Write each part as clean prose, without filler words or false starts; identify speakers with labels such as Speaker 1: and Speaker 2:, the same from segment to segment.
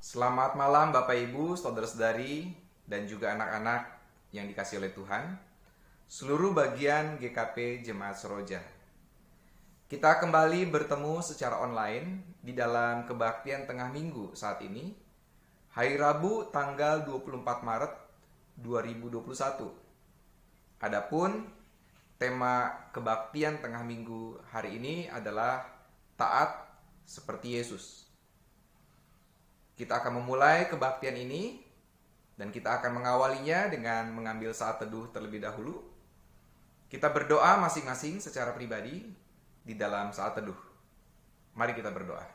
Speaker 1: Selamat malam Bapak Ibu, saudara-saudari, dan juga anak-anak yang dikasihi oleh Tuhan. Seluruh bagian GKP Jemaat Seroja. Kita kembali bertemu secara online di dalam kebaktian tengah minggu saat ini, hari Rabu tanggal 24 Maret 2021. Adapun tema kebaktian tengah minggu hari ini adalah taat seperti Yesus. Kita akan memulai kebaktian ini dan kita akan mengawalinya dengan mengambil saat teduh terlebih dahulu. Kita berdoa masing-masing secara pribadi di dalam saat teduh. Mari kita berdoa.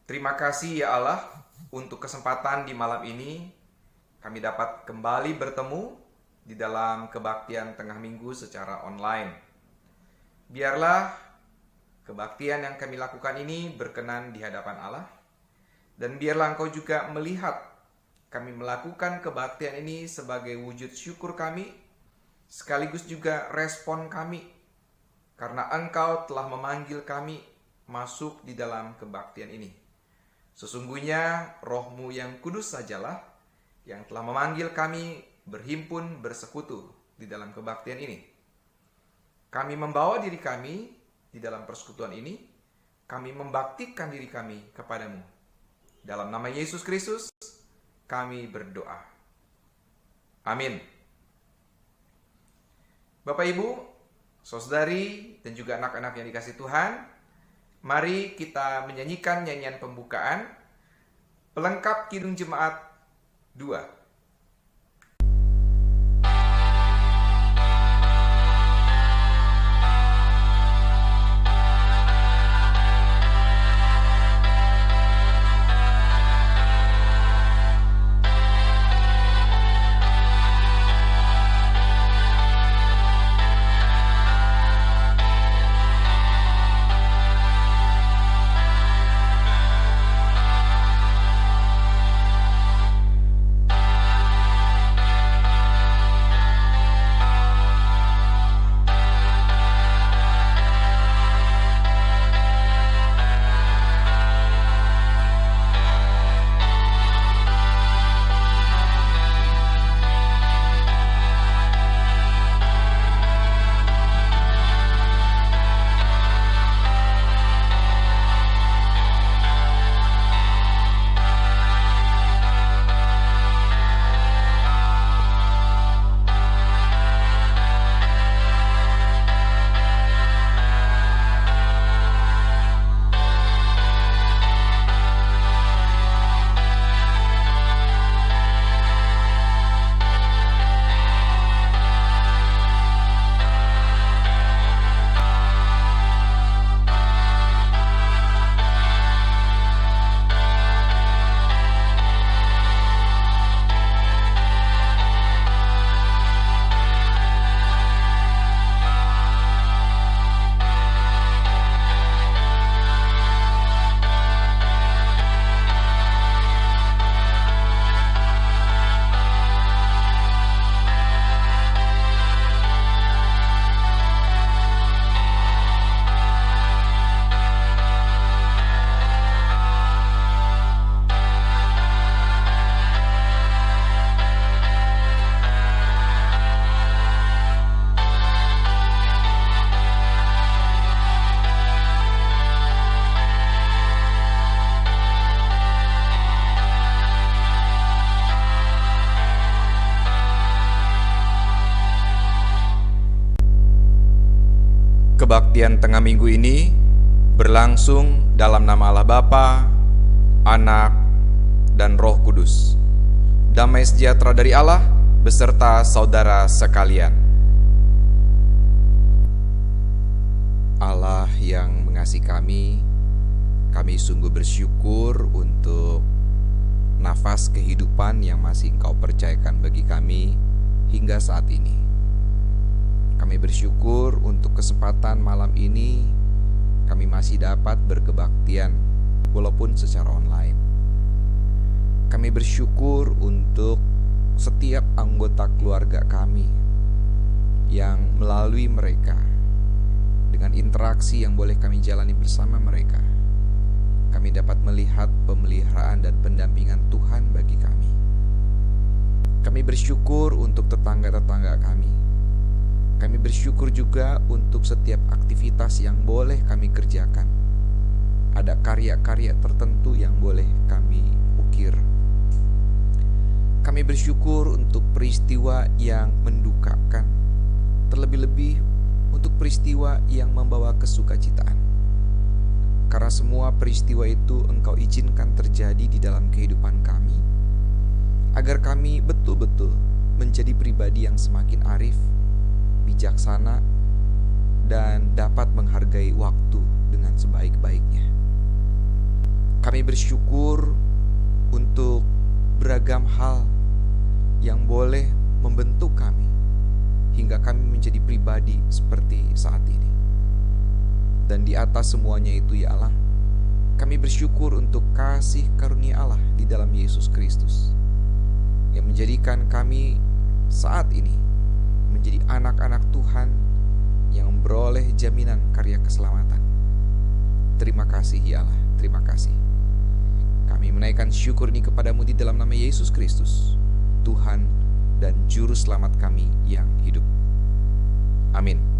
Speaker 1: Terima kasih ya Allah untuk kesempatan di malam ini kami dapat kembali bertemu di dalam kebaktian tengah minggu secara online. Biarlah kebaktian yang kami lakukan ini berkenan di hadapan Allah, dan biarlah Engkau juga melihat kami melakukan kebaktian ini sebagai wujud syukur kami, sekaligus juga respon kami, karena Engkau telah memanggil kami masuk di dalam kebaktian ini. Sesungguhnya Roh-Mu yang kudus sajalah yang telah memanggil kami berhimpun bersekutu di dalam kebaktian ini. Kami membawa diri kami di dalam persekutuan ini, kami membaktikan diri kami kepadamu. Dalam nama Yesus Kristus, kami berdoa. Amin. Bapak Ibu, saudari, dan juga anak-anak yang dikasihi Tuhan, mari kita menyanyikan nyanyian pembukaan Pelengkap Kidung Jemaat 2. Kebaktian tengah minggu ini berlangsung dalam nama Allah Bapa, Anak, dan Roh Kudus. Damai sejahtera dari Allah beserta saudara sekalian. Allah yang mengasihi kami sungguh bersyukur untuk nafas kehidupan yang masih Engkau percayakan bagi kami hingga saat ini. Kami bersyukur untuk kesempatan malam ini kami masih dapat berkebaktian walaupun secara online. Kami bersyukur untuk setiap anggota keluarga kami yang melalui mereka, dengan interaksi yang boleh kami jalani bersama mereka, kami dapat melihat pemeliharaan dan pendampingan Tuhan bagi kami. Kami bersyukur untuk tetangga-tetangga kami. Kami bersyukur juga untuk setiap aktivitas yang boleh kami kerjakan. Ada karya-karya tertentu yang boleh kami ukir. Kami bersyukur untuk peristiwa yang mendukakan, terlebih-lebih untuk peristiwa yang membawa kesukacitaan. Karena semua peristiwa itu Engkau izinkan terjadi di dalam kehidupan kami, agar kami betul-betul menjadi pribadi yang semakin arif, bijaksana, dan dapat menghargai waktu dengan sebaik-baiknya. Kami bersyukur untuk beragam hal yang boleh membentuk kami hingga kami menjadi pribadi seperti saat ini. Dan di atas semuanya itu, ya Allah, kami bersyukur untuk kasih karunia Allah di dalam Yesus Kristus yang menjadikan kami saat ini menjadi anak-anak Tuhan yang memperoleh jaminan karya keselamatan. Terima kasih, ya Allah, terima kasih. Kami menaikkan syukur ini kepadamu di dalam nama Yesus Kristus, Tuhan dan Juru Selamat kami yang hidup. Amin.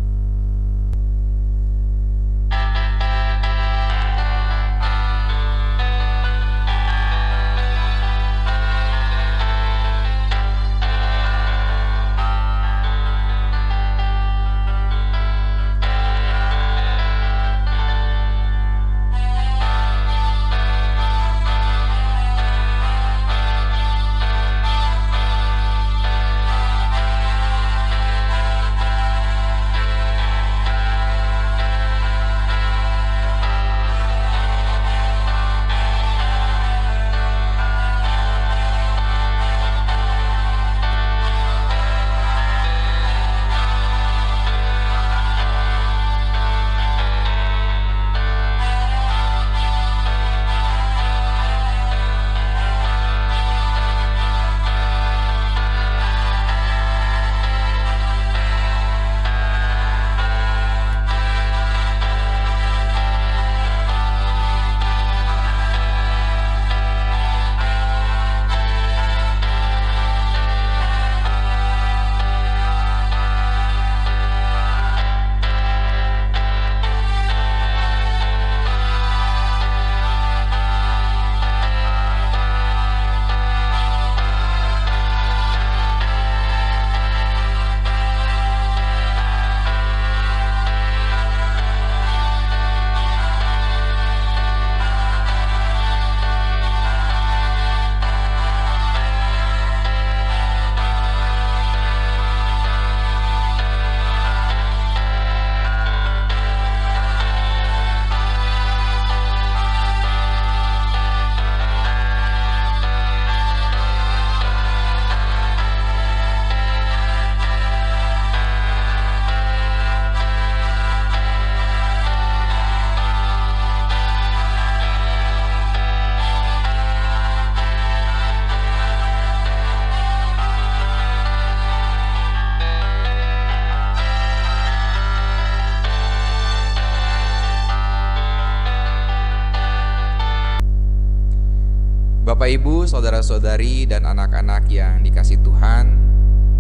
Speaker 1: Bapak, Ibu, saudara-saudari, dan anak-anak yang dikasihi Tuhan,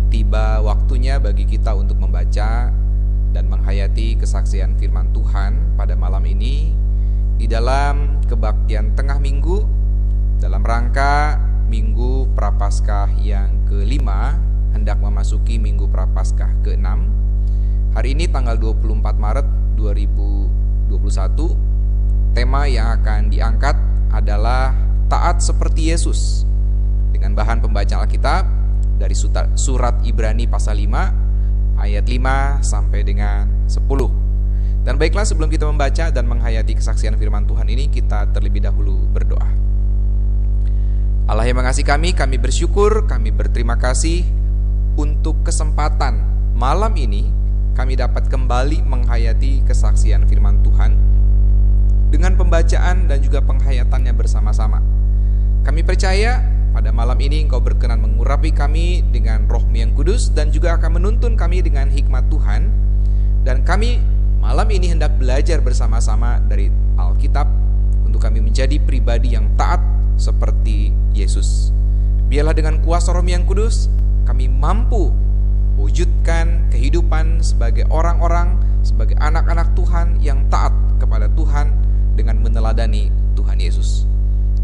Speaker 1: tiba waktunya bagi kita untuk membaca dan menghayati kesaksian firman Tuhan pada malam ini di dalam kebaktian tengah minggu dalam rangka Minggu Prapaskah yang ke-5, hendak memasuki Minggu Prapaskah ke-6. Hari ini tanggal 24 Maret 2021, tema yang akan diangkat adalah taat seperti Yesus, dengan bahan pembacaan Alkitab dari surat Ibrani pasal 5 ayat 5 sampai dengan 10. Dan baiklah, sebelum kita membaca dan menghayati kesaksian firman Tuhan ini, kita terlebih dahulu berdoa. Allah yang mengasihi kami bersyukur, kami berterima kasih untuk kesempatan malam ini kami dapat kembali menghayati kesaksian firman Tuhan dengan pembacaan dan juga penghayatannya bersama-sama. Kami percaya pada malam ini Engkau berkenan mengurapi kami dengan Roh-Mu yang kudus dan juga akan menuntun kami dengan hikmat Tuhan. Dan kami malam ini hendak belajar bersama-sama dari Alkitab untuk kami menjadi pribadi yang taat seperti Yesus. Biarlah dengan kuasa Roh-Mu yang kudus kami mampu wujudkan kehidupan sebagai orang-orang, sebagai anak-anak Tuhan yang taat kepada Tuhan dengan meneladani Tuhan Yesus.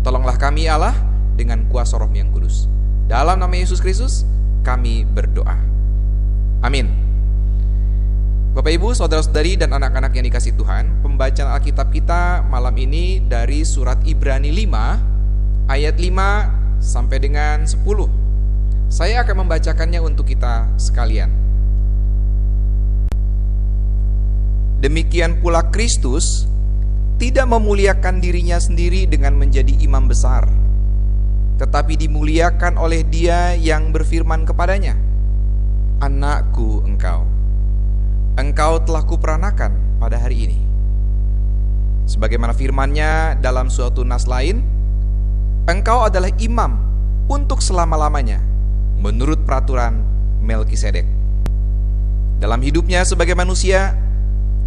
Speaker 1: Tolonglah kami Allah dengan kuasa Roh-Mu yang kudus. Dalam nama Yesus Kristus kami berdoa. Amin. Bapak Ibu, saudara-saudari dan anak-anak yang dikasihi Tuhan, pembacaan Alkitab kita malam ini dari surat Ibrani 5 ayat 5 sampai dengan 10. Saya akan membacakannya untuk kita sekalian. Demikian pula Kristus tidak memuliakan dirinya sendiri dengan menjadi imam besar, tetapi dimuliakan oleh Dia yang berfirman kepadanya, "Anakku engkau telah kuperanakan pada hari ini." Sebagaimana firman-Nya dalam suatu nas lain, "Engkau adalah imam untuk selama-lamanya, menurut peraturan Melkisedek." Dalam hidupnya sebagai manusia,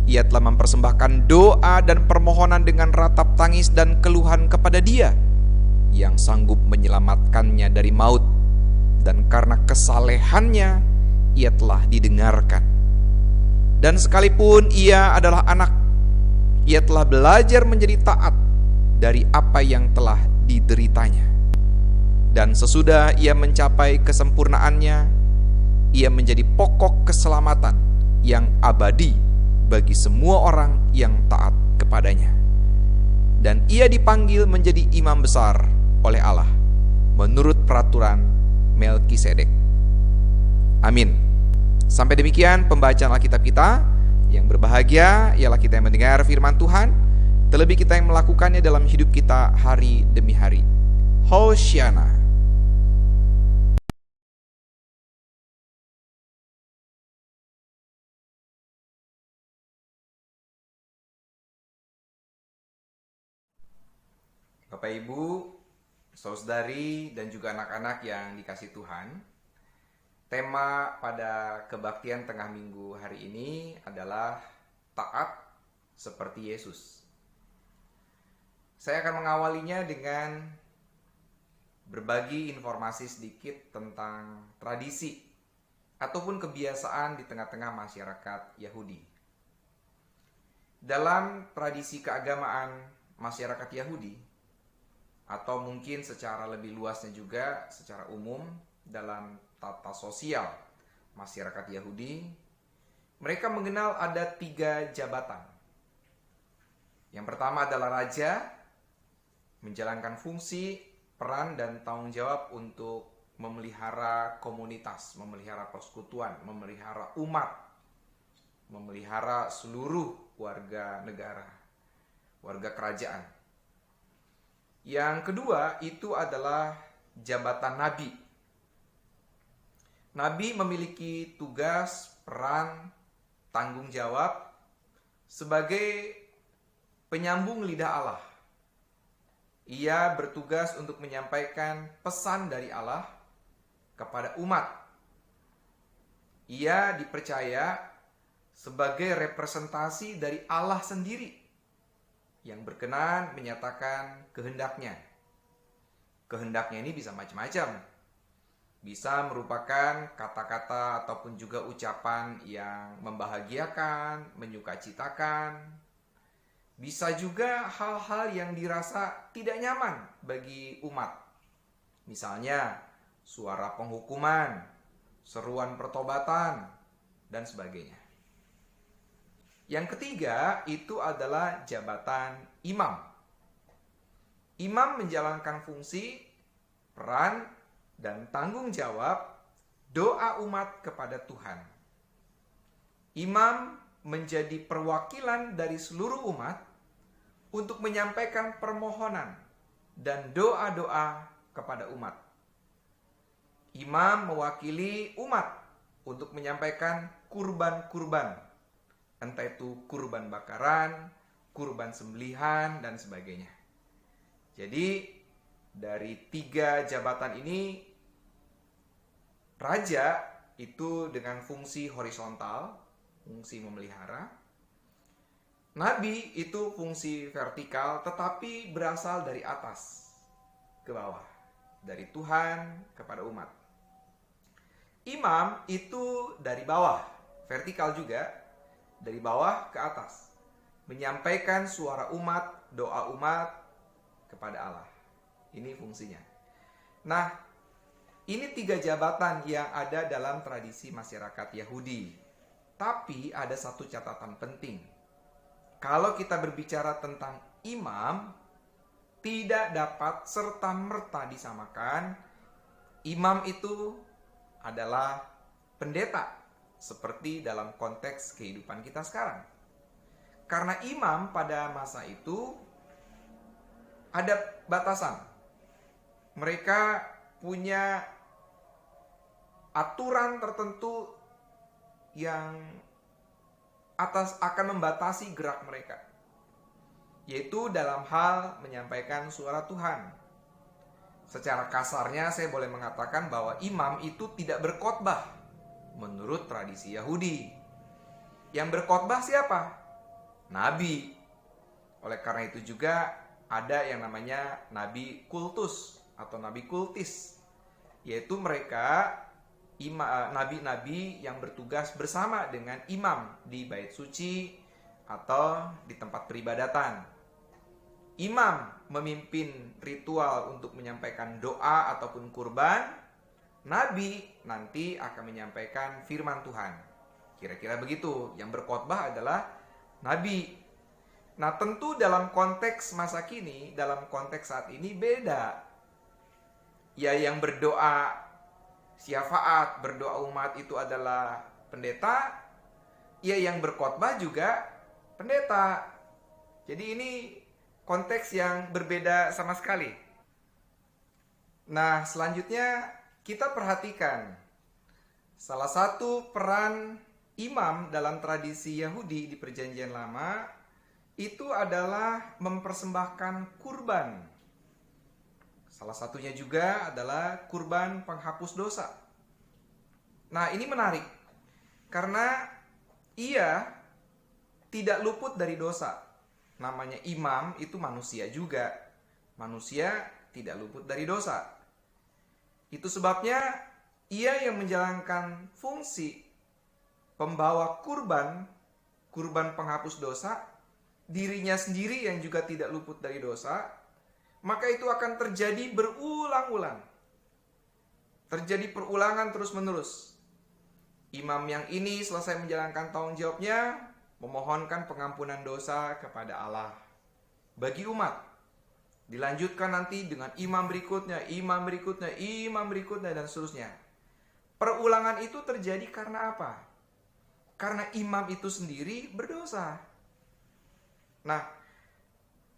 Speaker 1: Ia telah mempersembahkan doa dan permohonan dengan ratap tangis dan keluhan kepada Dia yang sanggup menyelamatkannya dari maut, dan karena kesalehannya Ia telah didengarkan. Dan sekalipun Ia adalah anak, Ia telah belajar menjadi taat dari apa yang telah dideritanya. Dan sesudah Ia mencapai kesempurnaannya, Ia menjadi pokok keselamatan yang abadi bagi semua orang yang taat kepadanya. Dan Ia dipanggil menjadi imam besar oleh Allah menurut peraturan Melkisedek. Amin. Sampai demikian pembacaan Alkitab kita. Yang berbahagia ialah kita yang mendengar firman Tuhan, terlebih kita yang melakukannya dalam hidup kita hari demi hari. Hosiana. Bapak Ibu, saudari dan juga anak-anak yang dikasihi Tuhan, tema pada kebaktian tengah minggu hari ini adalah taat seperti Yesus. Saya akan mengawalinya dengan berbagi informasi sedikit tentang tradisi ataupun kebiasaan di tengah-tengah masyarakat Yahudi. Dalam tradisi keagamaan masyarakat Yahudi, atau mungkin secara lebih luasnya juga secara umum dalam tata sosial masyarakat Yahudi, mereka mengenal ada 3 jabatan. Yang pertama adalah raja, menjalankan fungsi, peran, dan tanggung jawab untuk memelihara komunitas, memelihara persekutuan, memelihara umat, memelihara seluruh warga negara, warga kerajaan. Yang kedua itu adalah jabatan nabi. Nabi memiliki tugas, peran, tanggung jawab sebagai penyambung lidah Allah. Ia bertugas untuk menyampaikan pesan dari Allah kepada umat. Ia dipercaya sebagai representasi dari Allah sendiri yang berkenan menyatakan kehendaknya. Kehendaknya ini bisa macam-macam. Bisa merupakan kata-kata ataupun juga ucapan yang membahagiakan, menyukacitakan. Bisa juga hal-hal yang dirasa tidak nyaman bagi umat. Misalnya, suara penghukuman, seruan pertobatan, dan sebagainya. Yang ketiga itu adalah jabatan imam. Imam menjalankan fungsi, peran, dan tanggung jawab doa umat kepada Tuhan. Imam menjadi perwakilan dari seluruh umat untuk menyampaikan permohonan dan doa-doa kepada umat. Imam mewakili umat untuk menyampaikan kurban-kurban, entah itu kurban bakaran, kurban sembelihan, dan sebagainya. Jadi, Dari 3 jabatan ini, raja itu dengan fungsi horizontal, fungsi memelihara. Nabi itu fungsi vertikal, tetapi berasal dari atas ke bawah, dari Tuhan kepada umat. Imam itu dari bawah, vertikal juga, dari bawah ke atas, menyampaikan suara umat, doa umat kepada Allah. Ini fungsinya. Nah, ini 3 jabatan yang ada dalam tradisi masyarakat Yahudi. Tapi ada satu catatan penting. Kalau kita berbicara tentang imam, tidak dapat serta-merta disamakan. Imam itu adalah pendeta, seperti dalam konteks kehidupan kita sekarang. Karena imam pada masa itu ada batasan. Mereka punya aturan tertentu yang akan membatasi gerak mereka, yaitu dalam hal menyampaikan suara Tuhan. Secara kasarnya saya boleh mengatakan bahwa imam itu tidak berkhotbah menurut tradisi Yahudi. Yang berkhotbah siapa? Nabi. Oleh karena itu juga ada yang namanya nabi kultus atau nabi kultis, yaitu mereka nabi-nabi yang bertugas bersama dengan imam di bait suci atau di tempat peribadatan. Imam memimpin ritual untuk menyampaikan doa ataupun kurban. Nabi nanti akan menyampaikan firman Tuhan. Kira-kira begitu. Yang berkhotbah adalah nabi. Nah, tentu dalam konteks masa kini, dalam konteks saat ini beda. Ya, yang berdoa syafaat, berdoa umat itu adalah pendeta. Ya, yang berkhotbah juga pendeta. Jadi ini konteks yang berbeda sama sekali. Nah, selanjutnya kita perhatikan salah satu peran imam dalam tradisi Yahudi di Perjanjian Lama itu adalah mempersembahkan kurban. Salah satunya juga adalah kurban penghapus dosa. Nah, ini menarik karena ia tidak luput dari dosa. Namanya imam itu manusia juga. Manusia tidak luput dari dosa. Itu sebabnya ia yang menjalankan fungsi pembawa kurban penghapus dosa, dirinya sendiri yang juga tidak luput dari dosa, maka itu akan terjadi berulang-ulang. Terjadi perulangan terus-menerus. Imam yang ini selesai menjalankan tanggung jawabnya, memohonkan pengampunan dosa kepada Allah bagi umat. Dilanjutkan nanti dengan imam berikutnya, dan seterusnya. Perulangan itu terjadi karena apa? Karena imam itu sendiri berdosa. Nah,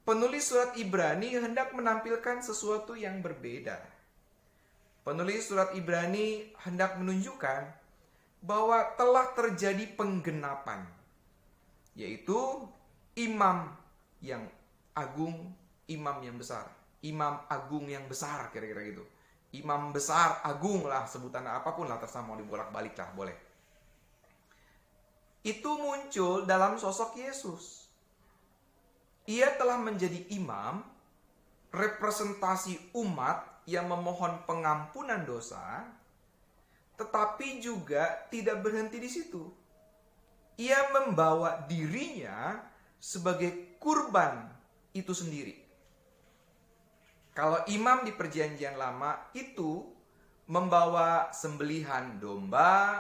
Speaker 1: penulis surat Ibrani hendak menampilkan sesuatu yang berbeda. Penulis surat Ibrani hendak menunjukkan bahwa telah terjadi penggenapan, yaitu imam yang agung, imam yang besar. Imam agung yang besar, kira-kira gitu. Imam besar, agung lah, sebutan apapun lah, terserah mau dibolak-balik lah, boleh. Itu muncul dalam sosok Yesus. Ia telah menjadi imam, representasi umat yang memohon pengampunan dosa, tetapi juga tidak berhenti di situ. Ia membawa dirinya sebagai kurban itu sendiri. Kalau imam di Perjanjian Lama itu membawa sembelihan domba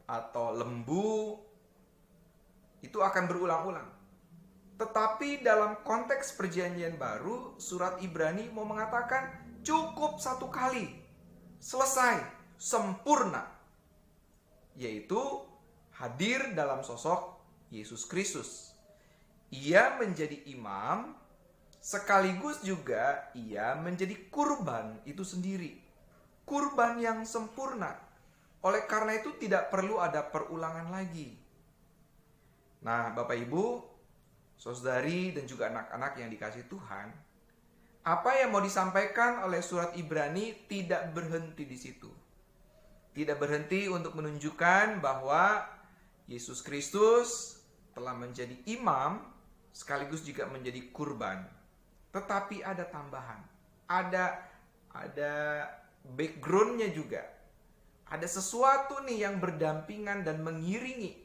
Speaker 1: atau lembu, itu akan berulang-ulang. Tetapi dalam konteks Perjanjian Baru, surat Ibrani mau mengatakan cukup satu kali, selesai, sempurna, yaitu hadir dalam sosok Yesus Kristus. Ia menjadi imam, sekaligus juga ia menjadi kurban itu sendiri. Kurban yang sempurna. Oleh karena itu tidak perlu ada perulangan lagi. Nah, Bapak Ibu, saudari dan juga anak-anak yang dikasihi Tuhan, Apa yang mau disampaikan oleh surat Ibrani tidak berhenti di situ. Tidak berhenti untuk menunjukkan bahwa Yesus Kristus telah menjadi imam sekaligus juga menjadi kurban. Tetapi ada tambahan. Ada backgroundnya juga. Ada sesuatu nih yang berdampingan dan mengiringi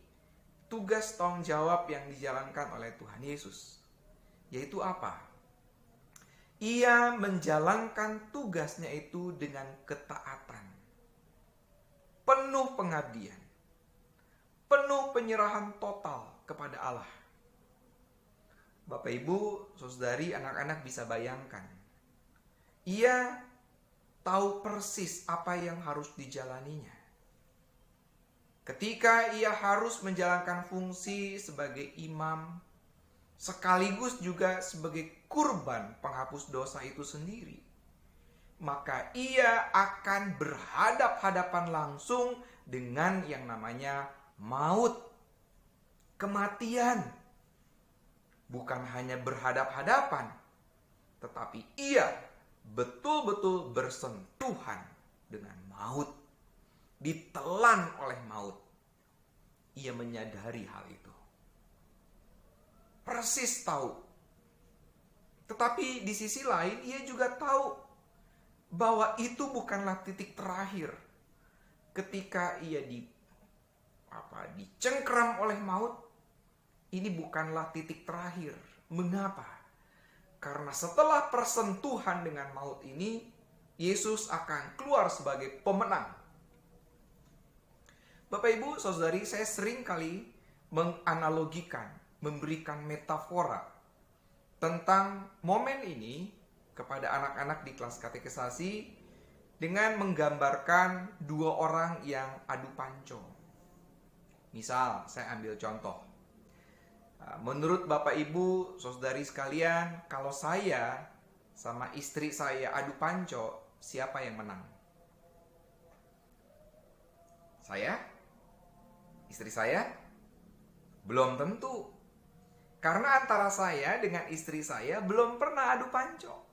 Speaker 1: tugas tanggung jawab yang dijalankan oleh Tuhan Yesus. Yaitu apa? Ia menjalankan tugasnya itu dengan ketaatan, penuh pengabdian, penuh penyerahan total kepada Allah. Bapak, Ibu, Saudari, anak-anak bisa bayangkan. Ia tahu persis apa yang harus dijalaninya. Ketika ia harus menjalankan fungsi sebagai imam, sekaligus juga sebagai kurban penghapus dosa itu sendiri, maka ia akan berhadap-hadapan langsung dengan yang namanya maut, kematian. Bukan hanya berhadap-hadapan, tetapi ia betul-betul bersentuhan dengan maut, ditelan oleh maut. Ia menyadari hal itu. Persis tahu. Tetapi di sisi lain ia juga tahu bahwa itu bukanlah titik terakhir. Ketika ia dicengkram oleh maut, ini bukanlah titik terakhir. Mengapa? Karena setelah persentuhan dengan maut ini, Yesus akan keluar sebagai pemenang. Bapak, Ibu, Saudari, saya sering kali menganalogikan, memberikan metafora tentang momen ini kepada anak-anak di kelas katekisasi dengan menggambarkan dua orang yang adu panco. Misal, saya ambil contoh. Menurut Bapak, Ibu, Saudari sekalian, kalau saya sama istri saya adu panco, siapa yang menang? Saya? Istri saya? Belum tentu. Karena antara saya dengan istri saya belum pernah adu panco.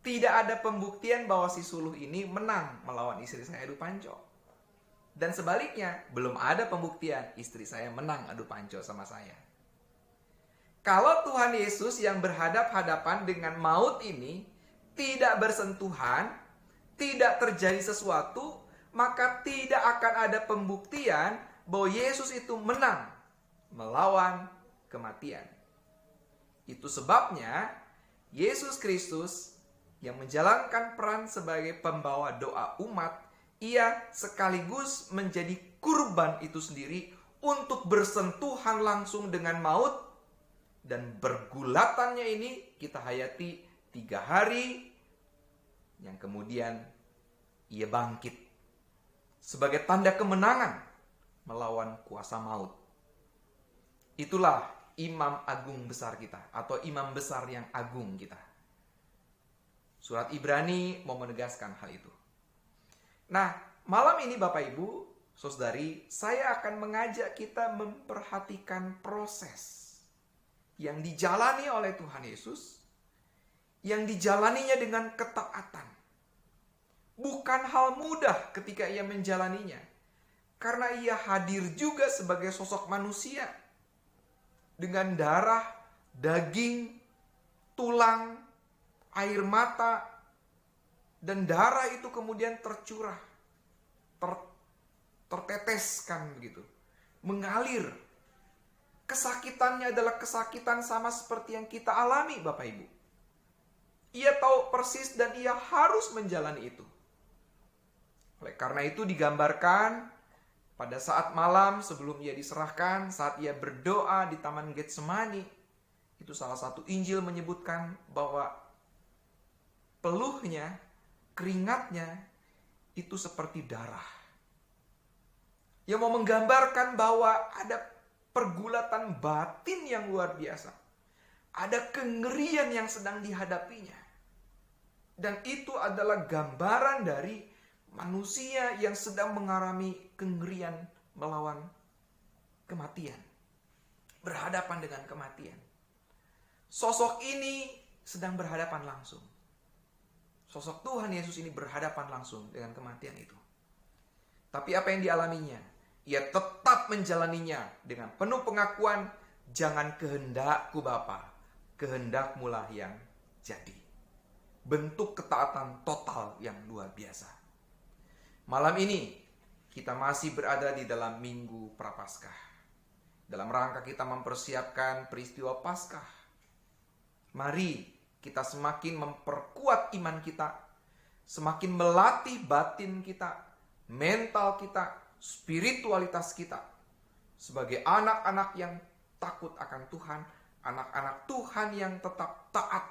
Speaker 1: Tidak ada pembuktian bahwa si suluh ini menang melawan istri saya adu panco. Dan sebaliknya, belum ada pembuktian istri saya menang adu panco sama saya. Kalau Tuhan Yesus yang berhadap-hadapan dengan maut ini tidak bersentuhan, tidak terjadi sesuatu, maka tidak akan ada pembuktian bahwa Yesus itu menang melawan kematian. Itu sebabnya Yesus Kristus yang menjalankan peran sebagai pembawa doa umat, ia sekaligus menjadi kurban itu sendiri untuk bersentuhan langsung dengan maut, dan bergulatannya ini kita hayati 3 hari, yang kemudian ia bangkit sebagai tanda kemenangan melawan kuasa maut. Itulah imam agung besar kita, atau imam besar yang agung kita. Surat Ibrani mau menegaskan hal itu. Nah, malam ini Bapak, Ibu, Saudari, saya akan mengajak kita memperhatikan proses yang dijalani oleh Tuhan Yesus, yang dijalaninya dengan ketaatan. Bukan hal mudah ketika ia menjalaninya, karena ia hadir juga sebagai sosok manusia dengan darah, daging, tulang, air mata, dan darah itu kemudian tercurah, terteteskan begitu, mengalir. Kesakitannya adalah kesakitan sama seperti yang kita alami, Bapak Ibu. Ia tahu persis dan ia harus menjalani itu. Oleh karena itu digambarkan pada saat malam sebelum ia diserahkan, saat ia berdoa di Taman Getsemani, itu salah satu Injil menyebutkan bahwa peluhnya, keringatnya itu seperti darah. Yang mau menggambarkan bahwa ada pergulatan batin yang luar biasa. Ada kengerian yang sedang dihadapinya. Dan itu adalah gambaran dari manusia yang sedang mengalami kengerian melawan kematian. Berhadapan dengan kematian. Sosok ini sedang berhadapan langsung. Sosok Tuhan Yesus ini berhadapan langsung dengan kematian itu. Tapi apa yang dialaminya? Ia tetap menjalaninya dengan penuh pengakuan, jangan kehendakku Bapa, kehendakmulah yang jadi. Bentuk ketaatan total yang luar biasa. Malam ini kita masih berada di dalam Minggu Prapaskah. Dalam rangka kita mempersiapkan peristiwa Paskah. Mari kita semakin memperkuat iman kita, semakin melatih batin kita, mental kita, spiritualitas kita sebagai anak-anak yang takut akan Tuhan, anak-anak Tuhan yang tetap taat,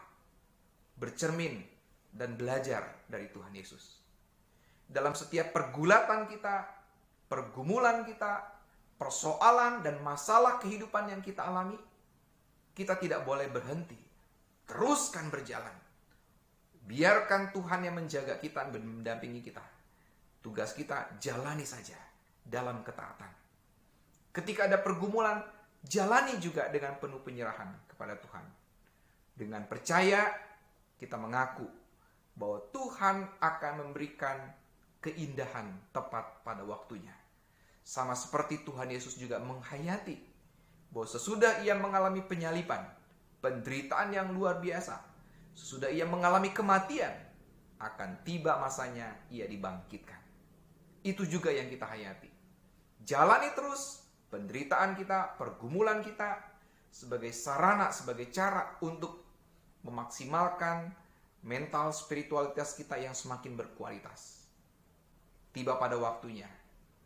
Speaker 1: bercermin dan belajar dari Tuhan Yesus. Dalam setiap pergulatan kita, pergumulan kita, persoalan dan masalah kehidupan yang kita alami, kita tidak boleh berhenti. Teruskan berjalan. Biarkan Tuhan yang menjaga kita dan mendampingi kita. Tugas kita jalani saja dalam ketaatan. Ketika ada pergumulan, jalani juga dengan penuh penyerahan kepada Tuhan. Dengan percaya, kita mengaku bahwa Tuhan akan memberikan keindahan tepat pada waktunya. Sama seperti Tuhan Yesus juga menghayati bahwa sesudah ia mengalami penyaliban, penderitaan yang luar biasa, sesudah ia mengalami kematian, akan tiba masanya ia dibangkitkan. Itu juga yang kita hayati. Jalani terus penderitaan kita, pergumulan kita sebagai sarana, sebagai cara untuk memaksimalkan mental spiritualitas kita yang semakin berkualitas. Tiba pada waktunya,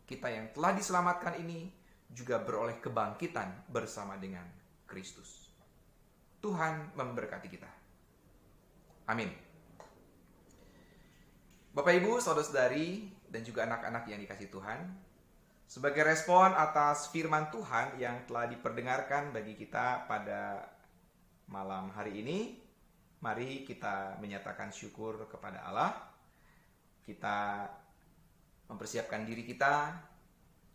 Speaker 1: kita yang telah diselamatkan ini juga beroleh kebangkitan bersama dengan Kristus. Tuhan memberkati kita. Amin. Bapak Ibu, saudara-saudari, dan juga anak-anak yang dikasihi Tuhan, sebagai respon atas firman Tuhan yang telah diperdengarkan bagi kita pada malam hari ini, mari kita menyatakan syukur kepada Allah. Kita mempersiapkan diri kita.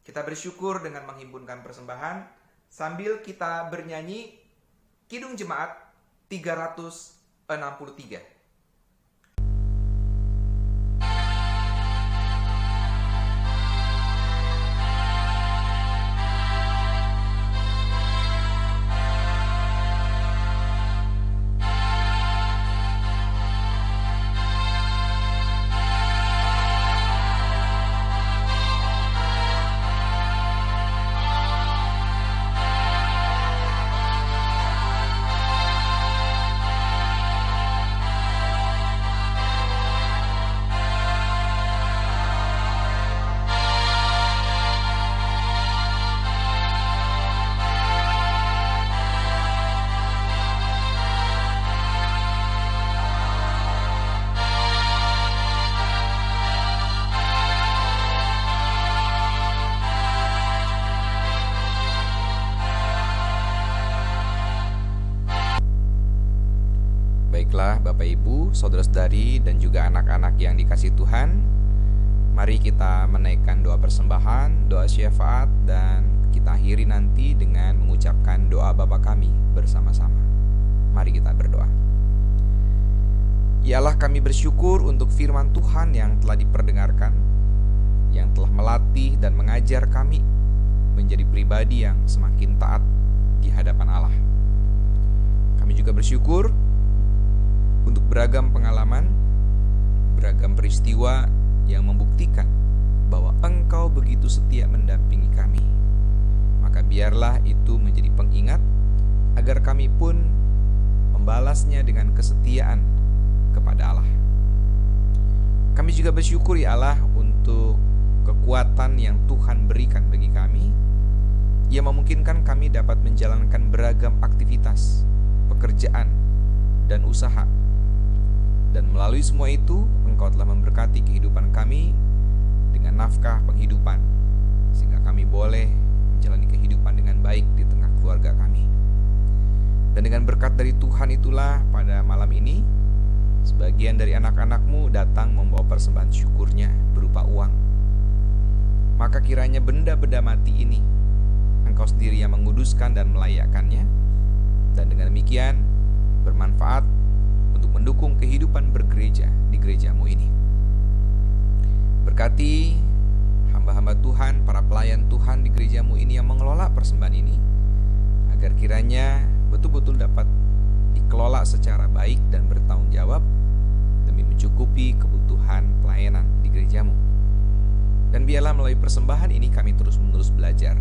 Speaker 1: Kita bersyukur dengan menghimpunkan persembahan sambil kita bernyanyi Kidung Jemaat 363. Baiklah Bapak Ibu, saudara-saudari dan juga anak-anak yang dikasihi Tuhan, mari kita menaikkan doa persembahan, doa syafaat, dan kita akhiri nanti dengan mengucapkan doa Bapa kami bersama-sama. Mari kita berdoa. Ya Allah, kami bersyukur untuk firman Tuhan yang telah diperdengarkan, yang telah melatih dan mengajar kami menjadi pribadi yang semakin taat di hadapan Allah. Kami juga bersyukur untuk beragam pengalaman, beragam peristiwa yang membuktikan bahwa Engkau begitu setia mendampingi kami. Maka biarlah itu menjadi pengingat agar kami pun membalasnya dengan kesetiaan kepada Allah. Kami juga bersyukur ya Allah untuk kekuatan yang Tuhan berikan bagi kami, yang memungkinkan kami dapat menjalankan beragam aktivitas, pekerjaan, dan usaha. Dan melalui semua itu, Engkau telah memberkati kehidupan kami dengan nafkah penghidupan, sehingga kami boleh menjalani kehidupan dengan baik di tengah keluarga kami. Dan dengan berkat dari Tuhan itulah pada malam ini, sebagian dari anak-anak-Mu datang membawa persembahan syukurnya berupa uang. Maka kiranya benda-benda mati ini Engkau sendiri yang menguduskan dan melayakkannya, dan dengan demikian bermanfaat
Speaker 2: mendukung kehidupan bergereja di gerejamu ini. Berkati hamba-hamba Tuhan, para pelayan Tuhan di gerejamu ini yang mengelola persembahan ini, agar kiranya betul-betul dapat dikelola secara baik dan bertanggung jawab demi mencukupi kebutuhan pelayanan di gerejamu. Dan biarlah melalui persembahan ini kami terus-menerus belajar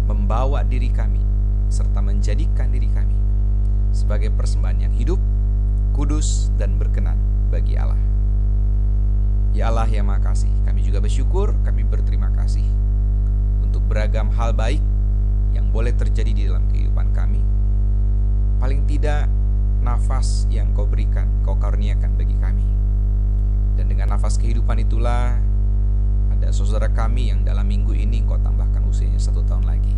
Speaker 2: membawa diri kami serta menjadikan diri kami sebagai persembahan yang hidup, kudus, dan berkenan bagi Allah. Ya Allah yang Maha Kasih, kami juga bersyukur, kami berterima kasih untuk beragam hal baik yang boleh terjadi di dalam kehidupan kami. Paling tidak nafas yang Kau berikan, Kau karuniakan bagi kami. Dan dengan nafas kehidupan itulah ada saudara kami yang dalam minggu ini Engkau tambahkan usianya 1 tahun lagi.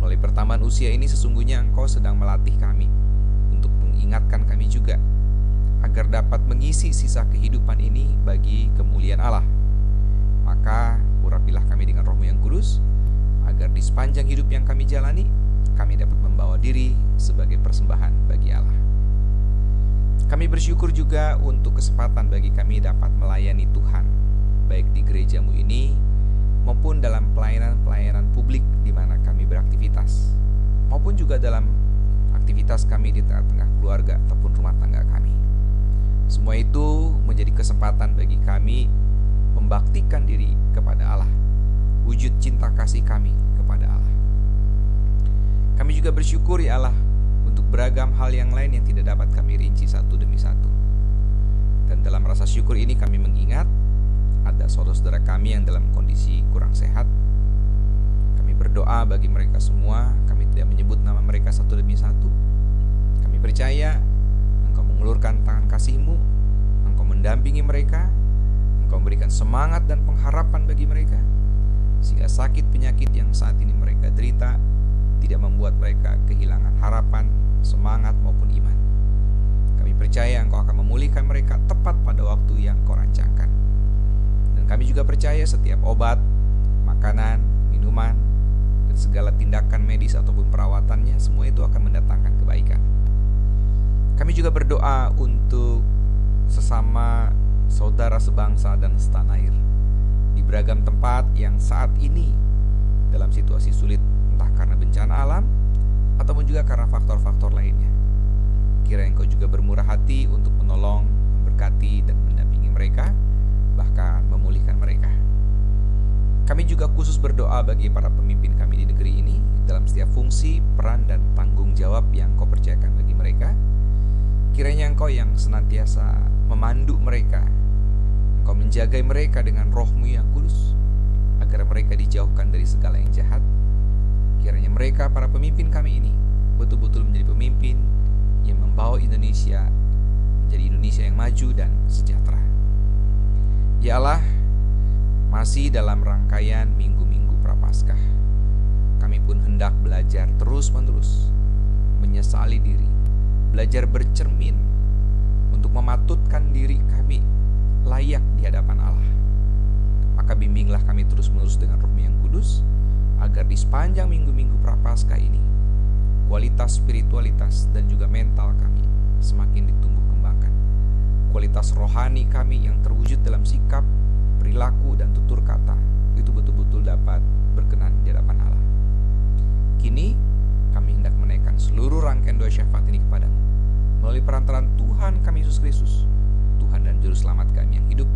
Speaker 2: Melalui pertambahan usia ini sesungguhnya Engkau sedang melatih kami untuk mengingatkan kami juga agar dapat mengisi sisa kehidupan ini bagi kemuliaan Allah. Maka urapilah kami dengan Roh-Mu yang kudus, agar di sepanjang hidup yang kami jalani, kami dapat membawa diri sebagai persembahan bagi Allah. Kami bersyukur juga untuk kesempatan bagi kami dapat melayani Tuhan, baik di gerejamu ini, maupun dalam pelayanan-pelayanan publik di mana kami beraktivitas, maupun juga dalam aktivitas kami di tengah-tengah keluarga ataupun rumah tangga kami. Semua itu menjadi kesempatan bagi kami membaktikan diri kepada Allah, wujud cinta kasih kami kepada Allah. Kami juga bersyukur ya Allah untuk beragam hal yang lain yang tidak dapat kami rinci satu demi satu. Dan dalam rasa syukur ini kami mengingat ada saudara-saudara kami yang dalam kondisi kurang sehat. Kami berdoa bagi mereka semua, kami tidak menyebut nama mereka satu demi satu. Kami percaya Engkau mengulurkan tangan kasih-Mu, Engkau mendampingi mereka, Engkau memberikan semangat dan pengharapan bagi mereka, sehingga sakit penyakit yang saat ini mereka derita tidak membuat mereka kehilangan harapan, semangat maupun iman. Kami percaya Engkau akan memulihkan mereka tepat pada waktu yang Kau rancangkan. Dan kami juga percaya setiap obat, makanan, minuman, dan segala tindakan medis ataupun perawatannya, semua itu akan mendatangkan kebaikan. Kami juga berdoa untuk sesama saudara sebangsa dan setanah air di beragam tempat yang saat ini dalam situasi sulit, entah karena bencana alam ataupun juga karena faktor-faktor lainnya. Kiranya Engkau juga bermurah hati untuk menolong, memberkati, dan mendampingi mereka, bahkan memulihkan mereka. Kami juga khusus berdoa bagi para pemimpin kami di negeri ini dalam setiap fungsi, peran, dan tanggung jawab yang Kau percayakan bagi mereka. Kiranya Engkau yang senantiasa memandu mereka, Engkau menjagai mereka dengan Roh-Mu yang kudus, agar mereka dijauhkan dari segala yang jahat. Kiranya mereka, para pemimpin kami ini, betul-betul menjadi pemimpin yang membawa Indonesia menjadi Indonesia yang maju dan sejahtera. Ya Allah, masih dalam rangkaian minggu-minggu Prapaskah, kami pun hendak belajar terus-menerus menyesali diri, belajar bercermin untuk mematutkan diri kami layak di hadapan Allah. Maka bimbinglah kami terus-menerus dengan Roh-Mu yang kudus, agar di sepanjang minggu-minggu Prapaskah ini kualitas spiritualitas dan juga mental kami semakin ditumbuh kembangkan. Kualitas rohani kami yang terwujud dalam sikap, perilaku, dan tutur kata itu betul-betul dapat berkenan di hadapan Allah. Kini kami hendak menaikkan seluruh rangkaian doa syafaat ini kepadamu melalui perantaraan Tuhan kami Yesus Kristus, Tuhan dan Juru Selamat kami yang hidup.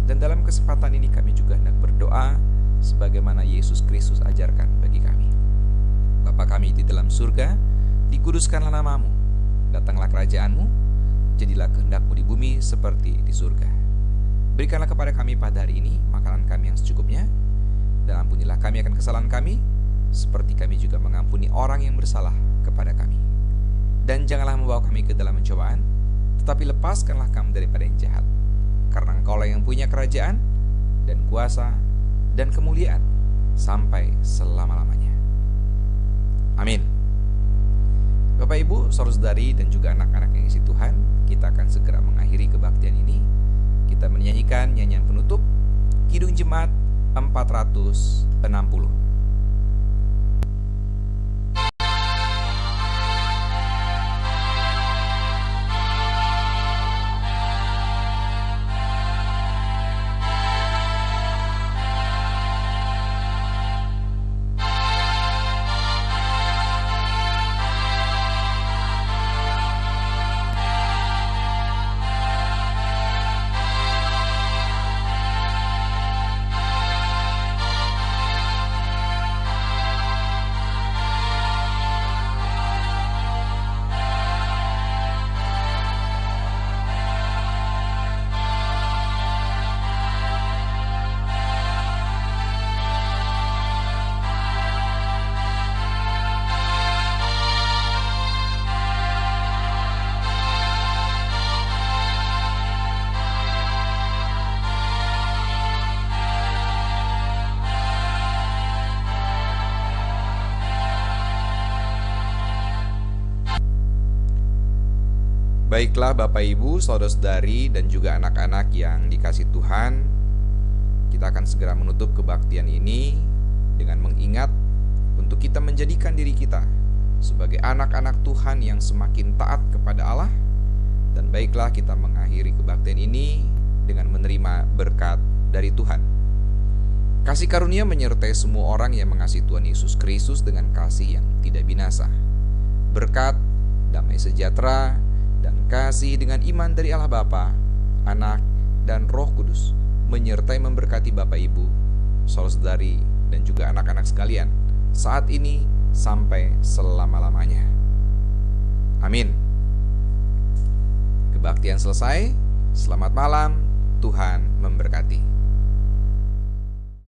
Speaker 2: Dan dalam kesempatan ini kami juga hendak berdoa sebagaimana Yesus Kristus ajarkan bagi kami. Bapa kami di dalam surga, dikuduskanlah nama-Mu, datanglah kerajaan-Mu, jadilah kehendak-Mu di bumi seperti di surga. Berikanlah kepada kami pada hari ini makanan kami yang secukupnya, dan ampunilah kami akan kesalahan kami, seperti kami juga mengampuni orang yang bersalah kepada kami. Dan janganlah membawa kami ke dalam pencobaan, tetapi lepaskanlah kami daripada yang jahat. Karena Engkaulah yang punya kerajaan, dan kuasa, dan kemuliaan, sampai selama-lamanya. Amin. Bapak Ibu, saudara-saudari, dan juga anak-anak yang isi Tuhan, kita akan segera mengakhiri kebaktian ini. Kita menyanyikan nyanyian penutup, Kidung Jemaat 460. Baiklah Bapak Ibu, saudara-saudari dan juga anak-anak yang dikasihi Tuhan, kita akan segera menutup kebaktian ini dengan mengingat untuk kita menjadikan diri kita sebagai anak-anak Tuhan yang semakin taat kepada Allah. Dan baiklah kita mengakhiri kebaktian ini dengan menerima berkat dari Tuhan. Kasih karunia menyertai semua orang yang mengasihi Tuhan Yesus Kristus dengan kasih yang tidak binasa. Berkat, damai sejahtera, dan kasih dengan iman dari Allah Bapa, Anak, dan Roh Kudus menyertai memberkati Bapak Ibu, saudara-saudari, dan juga anak-anak sekalian saat ini sampai selama-lamanya. Amin. Kebaktian selesai. Selamat malam. Tuhan memberkati.